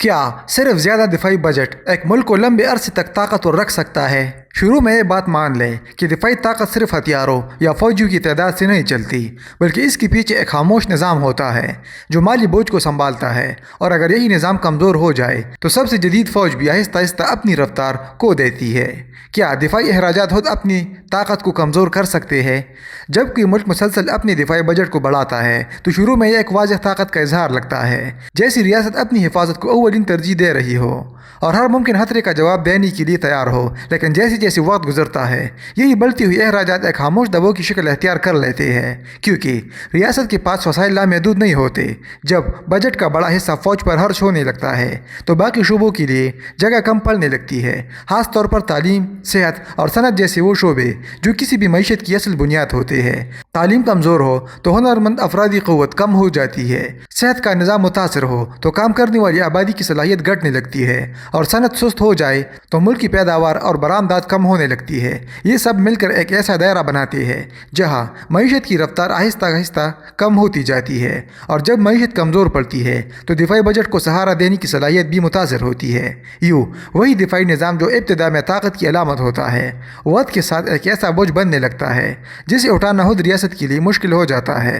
کیا صرف زیادہ دفاعی بجٹ ایک ملک کو لمبے عرصے تک طاقتور رکھ سکتا ہے؟ شروع میں یہ بات مان لیں کہ دفاعی طاقت صرف ہتھیاروں یا فوجیوں کی تعداد سے نہیں چلتی، بلکہ اس کے پیچھے ایک خاموش نظام ہوتا ہے جو مالی بوجھ کو سنبھالتا ہے، اور اگر یہی نظام کمزور ہو جائے تو سب سے جدید فوج بھی آہستہ آہستہ اپنی رفتار کھو دیتی ہے۔ کیا دفاعی اخراجات خود اپنی طاقت کو کمزور کر سکتے ہیں؟ جب کوئی ملک مسلسل اپنے دفاعی بجٹ کو بڑھاتا ہے تو شروع میں یہ ایک واضح طاقت کا اظہار لگتا ہے، جیسی ریاست اپنی حفاظت کو اولین ترجیح دے رہی ہو اور ہر ممکن خطرے کا جواب دینے کے لیے تیار ہو۔ لیکن جیسے جیسے وقت گزرتا ہے، یہی بڑھتی ہوئی اخراجات ایک خاموش دباؤ کی شکل اختیار کر لیتے ہیں، کیونکہ ریاست کے پاس وسائل لامحدود نہیں ہوتے۔ جب بجٹ کا بڑا حصہ فوج پر خرچ ہونے لگتا ہے تو باقی شعبوں کے لیے جگہ کم پڑنے لگتی ہے، خاص طور پر تعلیم، صحت اور صنعت جیسے وہ شعبے جو کسی بھی معیشت کی اصل بنیاد ہوتے ہیں۔ تعلیم کمزور ہو تو ہنرمند افرادی قوت کم ہو جاتی ہے، صحت کا نظام متاثر ہو تو کام کرنے والی آبادی کی صلاحیت گھٹنے لگتی ہے، اور صنعت سست ہو جائے تو ملک کی پیداوار اور برآمدات کم ہونے لگتی ہے۔ یہ سب مل کر ایک ایسا دائرہ بناتے ہیں جہاں معیشت کی رفتار آہستہ آہستہ کم ہوتی جاتی ہے، اور جب معیشت کمزور پڑتی ہے تو دفاعی بجٹ کو سہارا دینے کی صلاحیت بھی متاثر ہوتی ہے۔ یوں وہی دفاعی نظام جو ابتدا میں طاقت کی علامت ہوتا ہے، وقت کے ساتھ ایک ایسا بوجھ بننے لگتا ہے جسے اٹھانا خود ریاست کے لیے مشکل ہو جاتا ہے۔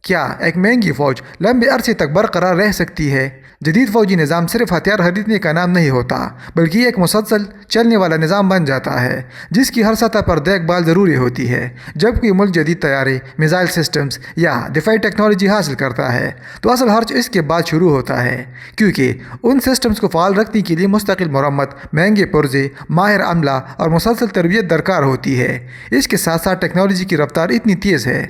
کیا ایک مہنگی فوج لمبے عرصے تک برقرار رہ سکتی ہے؟ جدید فوجی نظام صرف ہتھیار خریدنے کا نام نہیں ہوتا، بلکہ یہ ایک مسلسل چلنے والا نظام بن جاتا ہے جس کی ہر سطح پر دیکھ بھال ضروری ہوتی ہے۔ جب کوئی ملک جدید طیارے، میزائل سسٹمز یا دفاعی ٹیکنالوجی حاصل کرتا ہے تو اصل خرچ اس کے بعد شروع ہوتا ہے، کیونکہ ان سسٹمز کو فعال رکھنے کے لیے مستقل مرمت، مہنگے پرزے، ماہر عملہ اور مسلسل تربیت درکار ہوتی ہے۔ اس کے ساتھ ساتھ ٹیکنالوجی کی رفتار اتنی تیز ہے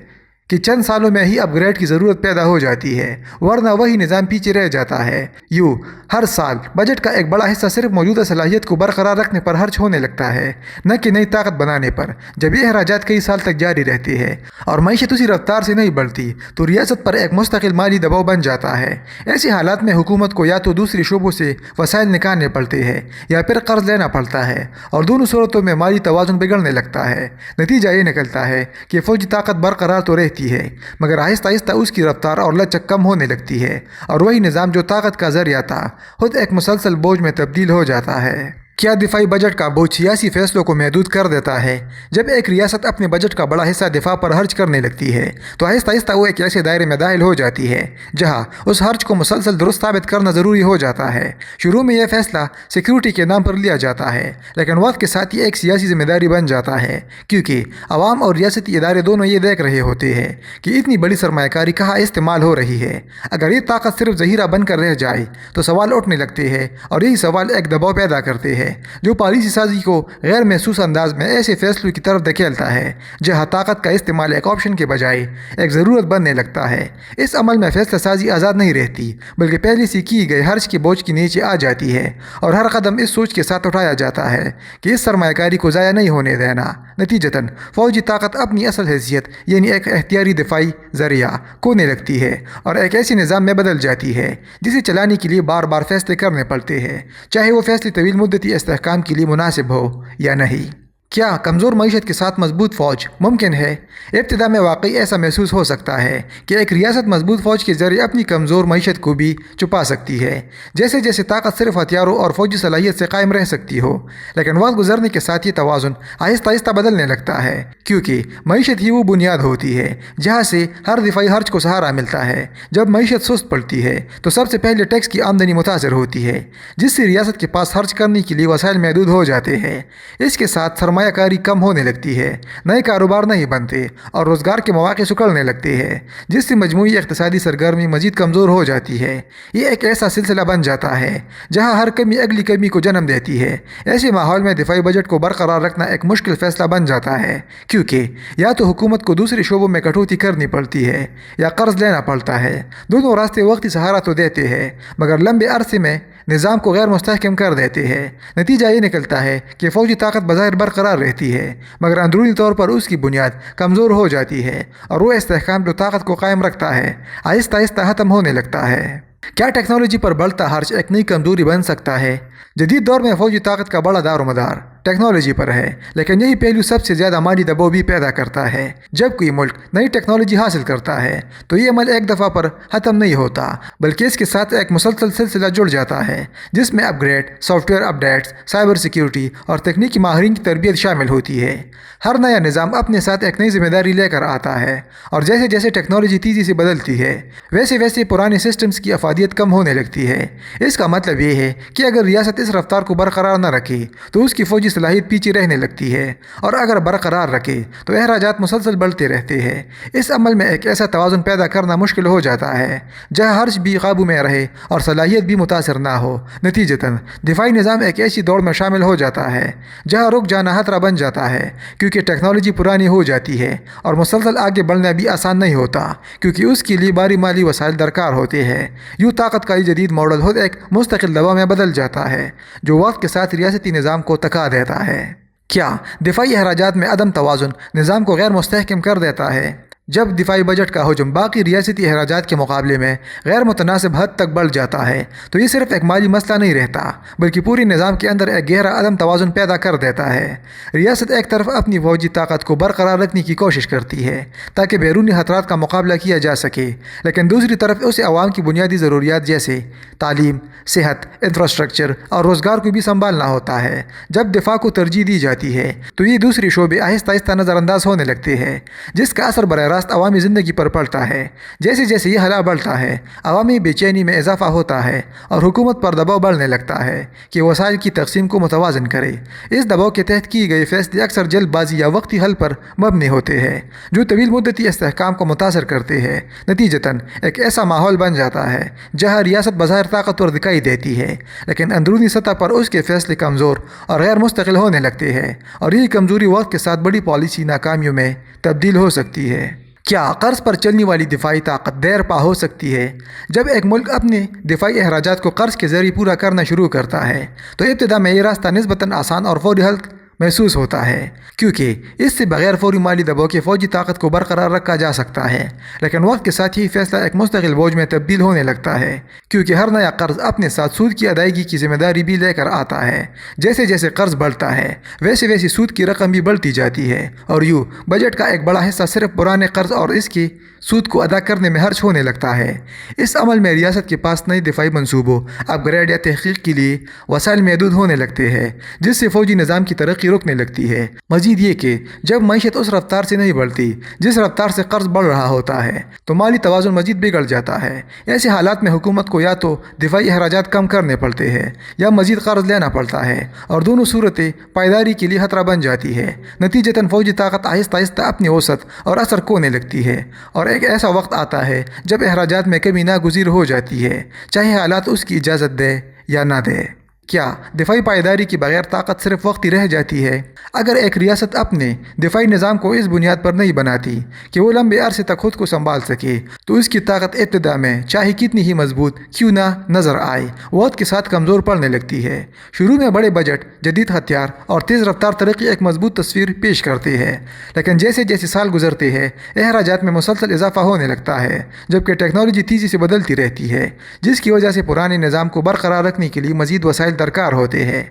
کہ چند سالوں میں ہی اپ گریڈ کی ضرورت پیدا ہو جاتی ہے، ورنہ وہی نظام پیچھے رہ جاتا ہے۔ یوں ہر سال بجٹ کا ایک بڑا حصہ صرف موجودہ صلاحیت کو برقرار رکھنے پر خرچ ہونے لگتا ہے، نہ کہ نئی طاقت بنانے پر۔ جب یہ اخراجات کئی سال تک جاری رہتے ہیں اور معیشت اسی رفتار سے نہیں بڑھتی تو ریاست پر ایک مستقل مالی دباؤ بن جاتا ہے۔ ایسے حالات میں حکومت کو یا تو دوسرے شعبوں سے وسائل نکالنے پڑتے ہیں یا پھر قرض لینا پڑتا ہے، اور دونوں صورتوں میں مالی توازن بگڑنے لگتا ہے۔ نتیجہ یہ نکلتا ہے کہ فوجی طاقت برقرار تو رہتی ہے، مگر آہستہ آہستہ اس کی رفتار اور لچک کم ہونے لگتی ہے، اور وہی نظام جو طاقت کا ذریعہ تھا خود ایک مسلسل بوجھ میں تبدیل ہو جاتا ہے۔ کیا دفاعی بجٹ کا بوجھ سیاسی فیصلوں کو محدود کر دیتا ہے؟ جب ایک ریاست اپنے بجٹ کا بڑا حصہ دفاع پر خرچ کرنے لگتی ہے تو آہستہ آہستہ وہ ایک ایسے دائرے میں داخل ہو جاتی ہے جہاں اس خرچ کو مسلسل درست ثابت کرنا ضروری ہو جاتا ہے۔ شروع میں یہ فیصلہ سیکیورٹی کے نام پر لیا جاتا ہے، لیکن وقت کے ساتھ یہ ایک سیاسی ذمہ داری بن جاتا ہے، کیونکہ عوام اور ریاستی ادارے دونوں یہ دیکھ رہے ہوتے ہیں کہ اتنی بڑی سرمایہ کاری کہاں استعمال ہو رہی ہے۔ اگر یہ طاقت صرف ذخیرہ بن کر رہ جائے تو سوال اٹھنے لگتے ہیں، اور یہی سوال ایک دباؤ پیدا کرتے ہیں جو پالیسی سازی کو غیر محسوس انداز میں ایسے فیصلوں کی طرف دھکیلتا ہے جہاں طاقت کا استعمال ایک آپشن کے بجائے ایک ضرورت بننے لگتا ہے۔ اس عمل میں فیصلہ سازی آزاد نہیں رہتی، بلکہ پہلے سے کی گئے خرچ کے بوجھ کے نیچے آ جاتی ہے، اور ہر قدم اس سوچ کے ساتھ اٹھایا جاتا ہے کہ اس سرمایہ کاری کو ضائع نہیں ہونے دینا۔ نتیجتاً فوجی طاقت اپنی اصل حیثیت یعنی ایک اختیاری دفاعی ذریعہ کھونے لگتی ہے اور ایک ایسے نظام میں بدل جاتی ہے جسے چلانے کے لیے بار بار فیصلے کرنے پڑتے ہیں، چاہے وہ فیصلے طویل مدتی استحکام کے لیے مناسب ہو یا نہیں۔ کیا کمزور معیشت کے ساتھ مضبوط فوج ممکن ہے؟ ابتدا میں واقعی ایسا محسوس ہو سکتا ہے کہ ایک ریاست مضبوط فوج کے ذریعے اپنی کمزور معیشت کو بھی چھپا سکتی ہے، جیسے جیسے طاقت صرف ہتھیاروں اور فوجی صلاحیت سے قائم رہ سکتی ہو۔ لیکن وقت گزرنے کے ساتھ یہ توازن آہستہ آہستہ بدلنے لگتا ہے، کیونکہ معیشت ہی وہ بنیاد ہوتی ہے جہاں سے ہر دفاعی خرچ کو سہارا ملتا ہے۔ جب معیشت سست پڑتی ہے تو سب سے پہلے ٹیکس کی آمدنی متاثر ہوتی ہے، جس سے ریاست کے پاس خرچ کرنے کے لیے وسائل محدود ہو جاتے ہیں۔ اس کے ساتھ سرمایہ کاری کم ہونے لگتی ہے، نئے کاروبار نہیں بنتے اور روزگار کے مواقع سکڑنے لگتے ہیں، جس سے مجموعی اقتصادی سرگرمی مزید کمزور ہو جاتی ہے۔ یہ ایک ایسا سلسلہ بن جاتا ہے جہاں ہر کمی اگلی کمی کو جنم دیتی ہے۔ ایسے ماحول میں دفاعی بجٹ کو برقرار رکھنا ایک مشکل فیصلہ بن جاتا ہے، کیونکہ یا تو حکومت کو دوسرے شعبوں میں کٹوتی کرنی پڑتی ہے یا قرض لینا پڑتا ہے۔ دونوں راستے وقتی سہارا تو دیتے ہیں، مگر لمبے عرصے میں نظام کو غیر مستحکم کر دیتے ہیں۔ نتیجہ یہ نکلتا ہے کہ فوجی طاقت بظاہر برقرار رہتی ہے، مگر اندرونی طور پر اس کی بنیاد کمزور ہو جاتی ہے، اور وہ استحکام جو طاقت کو قائم رکھتا ہے آہستہ آہستہ ختم ہونے لگتا ہے۔ کیا ٹیکنالوجی پر بڑھتا خرچ ایک نئی کمزوری بن سکتا ہے؟ جدید دور میں فوجی طاقت کا بڑا دار و مدار ٹیکنالوجی پر ہے، لیکن یہی پہلو سب سے زیادہ مالی دباؤ بھی پیدا کرتا ہے۔ جب کوئی ملک نئی ٹیکنالوجی حاصل کرتا ہے تو یہ عمل ایک دفعہ پر ختم نہیں ہوتا، بلکہ اس کے ساتھ ایک مسلسل سلسلہ جڑ جاتا ہے جس میں upgrade, software updates, cyber security اور تکنیکی ماہرین کی تربیت شامل ہوتی ہے۔ ہر نیا نظام اپنے ساتھ ایک نئی ذمہ داری لے کر آتا ہے، اور جیسے جیسے ٹیکنالوجی تیزی سے بدلتی ہے ویسے ویسے پرانے سسٹمز کی افادیت کم ہونے لگتی ہے۔ اس کا مطلب یہ ہے کہ اگر ریاست اس رفتار کو برقرار نہ رکھے تو اس کی فوجی صلاحیت پیچھے رہنے لگتی ہے، اور اگر برقرار رکھے تو اخراجات مسلسل بڑھتے رہتے ہیں۔ اس عمل میں ایک ایسا توازن پیدا کرنا مشکل ہو جاتا ہے جہاں خرچ بھی قابو میں رہے اور صلاحیت بھی متاثر نہ ہو۔ نتیجتاً دفاعی نظام ایک ایسی دوڑ میں شامل ہو جاتا ہے جہاں رک جانا خطرہ بن جاتا ہے، کیونکہ ٹیکنالوجی پرانی ہو جاتی ہے، اور مسلسل آگے بڑھنا بھی آسان نہیں ہوتا کیونکہ اس کے لیے بھاری مالی وسائل درکار ہوتے ہیں۔ یوں طاقت کا یہ جدید ماڈل خود ایک مستقل دباؤ میں بدل جاتا ہے جو وقت کے ساتھ ریاستی نظام کو تکا دیتا ہے۔ کیا دفاعی اخراجات میں عدم توازن نظام کو غیر مستحکم کر دیتا ہے؟ جب دفاعی بجٹ کا حجم باقی ریاستی اخراجات کے مقابلے میں غیر متناسب حد تک بڑھ جاتا ہے تو یہ صرف ایک مالی مسئلہ نہیں رہتا، بلکہ پوری نظام کے اندر ایک گہرا عدم توازن پیدا کر دیتا ہے۔ ریاست ایک طرف اپنی فوجی طاقت کو برقرار رکھنے کی کوشش کرتی ہے تاکہ بیرونی خطرات کا مقابلہ کیا جا سکے، لیکن دوسری طرف اسے عوام کی بنیادی ضروریات جیسے تعلیم، صحت، انفراسٹرکچر اور روزگار کو بھی سنبھالنا ہوتا ہے۔ جب دفاع کو ترجیح دی جاتی ہے تو یہ دوسرے شعبے آہستہ آہستہ نظر انداز ہونے لگتے ہیں، جس کا اثر براہ راست عوامی زندگی پر پڑتا ہے۔ جیسے جیسے یہ خلا بڑھتا ہے عوامی بے چینی میں اضافہ ہوتا ہے اور حکومت پر دباؤ بڑھنے لگتا ہے کہ وسائل کی تقسیم کو متوازن کرے۔ اس دباؤ کے تحت کیے گئے فیصلے اکثر جلد بازی یا وقتی حل پر مبنی ہوتے ہیں جو طویل مدتی استحکام کو متاثر کرتے ہیں۔ نتیجتاً ایک ایسا ماحول بن جاتا ہے جہاں ریاست بظاہر طاقتور دکھائی دیتی ہے، لیکن اندرونی سطح پر اس کے فیصلے کمزور اور غیر مستقل ہونے لگتے ہیں، اور یہ کمزوری وقت کے ساتھ بڑی پالیسی ناکامیوں میں تبدیل ہو سکتی ہے۔ کیا قرض پر چلنے والی دفاعی طاقت دیر پا ہو سکتی ہے؟ جب ایک ملک اپنے دفاعی اخراجات کو قرض کے ذریعے پورا کرنا شروع کرتا ہے تو ابتدا میں یہ راستہ نسبتاً آسان اور فوری حل محسوس ہوتا ہے، کیونکہ اس سے بغیر فوری مالی دباؤ کے فوجی طاقت کو برقرار رکھا جا سکتا ہے۔ لیکن وقت کے ساتھ ہی فیصلہ ایک مستقل بوجھ میں تبدیل ہونے لگتا ہے، کیونکہ ہر نیا قرض اپنے ساتھ سود کی ادائیگی کی ذمہ داری بھی لے کر آتا ہے۔ جیسے جیسے قرض بڑھتا ہے ویسے ویسے سود کی رقم بھی بڑھتی جاتی ہے، اور یوں بجٹ کا ایک بڑا حصہ صرف پرانے قرض اور اس کی سود کو ادا کرنے میں خرچ ہونے لگتا ہے۔ اس عمل میں ریاست کے پاس نئی دفاعی منصوبوں، اپ گریڈ یا تحقیق کے لیے وسائل محدود ہونے لگتے ہیں، جس سے فوجی نظام کی ترقی رکنے لگتی ہے۔ مزید یہ کہ جب معیشت اس رفتار سے نہیں بڑھتی جس رفتار سے قرض بڑھ رہا ہوتا ہے تو مالی توازن مزید بگڑ جاتا ہے۔ ایسے حالات میں حکومت کو یا تو دفاعی اخراجات کم کرنے پڑتے ہیں یا مزید قرض لینا پڑتا ہے، اور دونوں صورتیں پائیداری کے لیے خطرہ بن جاتی ہے۔ نتیجتاً فوجی طاقت آہستہ آہستہ اپنی وسعت اور اثر کھونے لگتی ہے، اور ایک ایسا وقت آتا ہے جب اخراجات میں کمی ناگزیر ہو جاتی ہے، چاہے حالات اس کی اجازت دے یا نہ دے۔ کیا دفاعی پائیداری کی بغیر طاقت صرف وقتی رہ جاتی ہے؟ اگر ایک ریاست اپنے دفاعی نظام کو اس بنیاد پر نہیں بناتی کہ وہ لمبے عرصے تک خود کو سنبھال سکے تو اس کی طاقت ابتدا میں چاہے کتنی ہی مضبوط کیوں نہ نظر آئے وقت کے ساتھ کمزور پڑنے لگتی ہے۔ شروع میں بڑے بجٹ، جدید ہتھیار اور تیز رفتار ترقی ایک مضبوط تصویر پیش کرتے ہیں، لیکن جیسے جیسے سال گزرتے ہیں اخراجات میں مسلسل اضافہ ہونے لگتا ہے، جبکہ ٹیکنالوجی تیزی سے بدلتی رہتی ہے، جس کی وجہ سے پرانے نظام کو برقرار رکھنے کے لیے مزید وسائل درکار ہوتے ہیں۔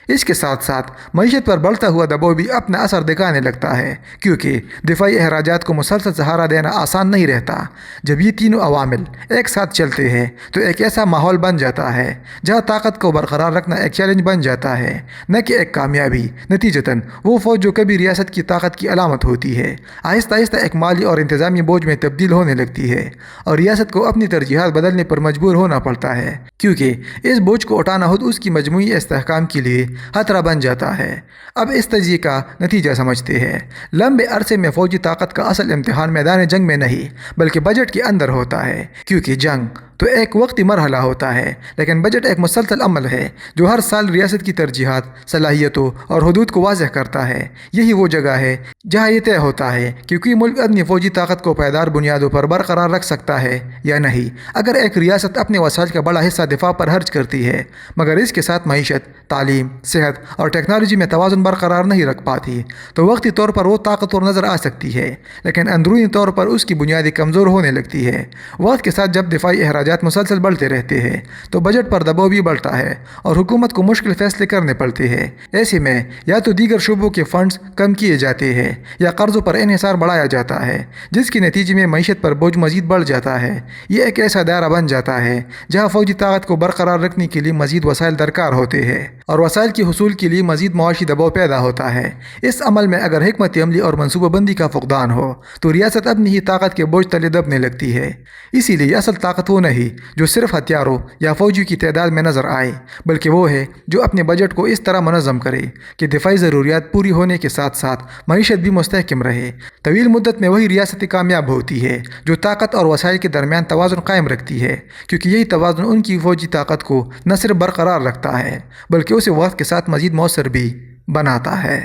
اس کے ساتھ ساتھ معیشت پر بڑھتا ہوا دباؤ بھی اپنا اثر دکھانے لگتا ہے، کیونکہ دفاعی اخراجات کو مسلسل سہارا دینا آسان نہیں رہتا۔ جب یہ تینوں عوامل ایک ساتھ چلتے ہیں تو ایک ایسا ماحول بن جاتا ہے جہاں طاقت کو برقرار رکھنا ایک چیلنج بن جاتا ہے، نہ کہ ایک کامیابی۔ نتیجتاً وہ فوج جو کبھی ریاست کی طاقت کی علامت ہوتی ہے آہستہ آہستہ ایک مالی اور انتظامی بوجھ میں تبدیل ہونے لگتی ہے، اور ریاست کو اپنی ترجیحات بدلنے پر مجبور ہونا پڑتا ہے، کیونکہ اس بوجھ کو اٹھانا خود اس کی مجموعی استحکام کے لیے خطرہ بن جاتا ہے۔ اب اس تجزیے کا نتیجہ سمجھتے ہیں۔ لمبے عرصے میں فوجی طاقت کا اصل امتحان میدان جنگ میں نہیں بلکہ بجٹ کے اندر ہوتا ہے، کیونکہ جنگ تو ایک وقتی مرحلہ ہوتا ہے، لیکن بجٹ ایک مسلسل عمل ہے جو ہر سال ریاست کی ترجیحات، صلاحیتوں اور حدود کو واضح کرتا ہے۔ یہی وہ جگہ ہے جہاں یہ طے ہوتا ہے کہ کوئی ملک اپنی فوجی طاقت کو پائیدار بنیادوں پر برقرار رکھ سکتا ہے یا نہیں۔ اگر ایک ریاست اپنے وسائل کا بڑا حصہ دفاع پر خرچ کرتی ہے مگر اس کے ساتھ معیشت، تعلیم، صحت اور ٹیکنالوجی میں توازن برقرار نہیں رکھ پاتی تو وقتی طور پر وہ طاقتور نظر آ سکتی ہے، لیکن اندرونی طور پر اس کی بنیادیں کمزور ہونے لگتی ہے۔ وقت کے ساتھ جب دفاعی اخراجات اخراجات مسلسل بڑھتے رہتے ہیں تو بجٹ پر دباؤ بھی بڑھتا ہے اور حکومت کو مشکل فیصلے کرنے پڑتے ہیں۔ ایسے میں یا تو دیگر شعبوں کے فنڈز کم کیے جاتے ہیں یا قرضوں پر انحصار بڑھایا جاتا ہے، جس کے نتیجے میں معیشت پر بوجھ مزید بڑھ جاتا ہے۔ یہ ایک ایسا دائرہ بن جاتا ہے جہاں فوجی طاقت کو برقرار رکھنے کے لیے مزید وسائل درکار ہوتے ہیں اور وسائل کے حصول کے لیے مزید معاشی دباؤ پیدا ہوتا ہے۔ اس عمل میں اگر حکمت عملی اور منصوبہ بندی کا فقدان ہو تو ریاست اپنی ہی طاقت کے بوجھ تلے دبنے لگتی ہے۔ اسی لیے اصل طاقت وہ نہیں جو صرف ہتھیاروں یا فوجیوں کی تعداد میں نظر آئے، بلکہ وہ ہے جو اپنے بجٹ کو اس طرح منظم کرے کہ دفاعی ضروریات پوری ہونے کے ساتھ ساتھ معیشت بھی مستحکم رہے۔ طویل مدت میں وہی ریاست کامیاب ہوتی ہے جو طاقت اور وسائل کے درمیان توازن قائم رکھتی ہے، کیونکہ یہی توازن ان کی فوجی طاقت کو نہ صرف برقرار رکھتا ہے بلکہ اسے وقت کے ساتھ مزید مؤثر بھی بناتا ہے۔